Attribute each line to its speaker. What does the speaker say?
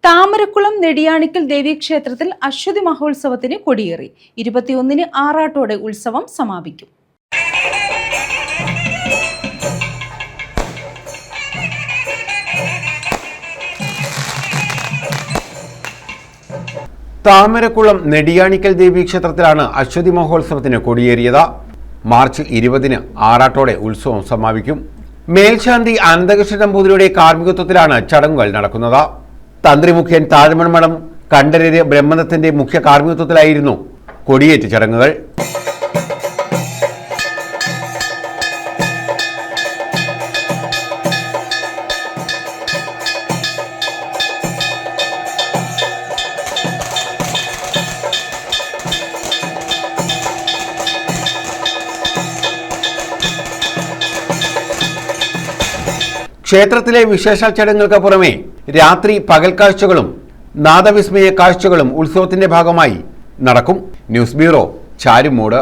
Speaker 1: താമരക്കുളം നെടിയാണിക്കൽ ദേവീക്ഷേത്രത്തിൽ അശ്വതി മഹോത്സവത്തിന് കൊടിയേറി. 21-ന് ആറാട്ടോടെ ഉത്സവം സമാപിക്കും.
Speaker 2: താമരക്കുളം നെടിയാണിക്കൽ ദേവീക്ഷേത്രത്തിലാണ് അശ്വതി മഹോത്സവത്തിന് കൊടിയേറിയത്. മാർച്ച് 20-ന് ആറാട്ടോടെ ഉത്സവം സമാപിക്കും. മേൽശാന്തി അനന്തകൃഷ്ണൻ നമ്പൂതിരിയുടെ കാർമ്മികത്വത്തിലാണ് ചടങ്ങുകൾ നടക്കുന്നത്. തന്ത്രിമുഖ്യൻ താഴമൺമഠം കണ്ഠരര് ബ്രഹ്മദത്തിന്റെ മുഖ്യ കാർമ്മികത്വത്തിലായിരുന്നു കൊടിയേറ്റ് ചടങ്ങുകൾ. ക്ഷേത്രത്തിലെ വിശേഷ ചടങ്ങുകൾക്ക് പുറമെ രാത്രി പകൽ കാഴ്ചകളും നാദവിസ്മയ കാഴ്ചകളും ഉത്സവത്തിന്റെ ഭാഗമായി നടക്കും. News bureau, Charummood.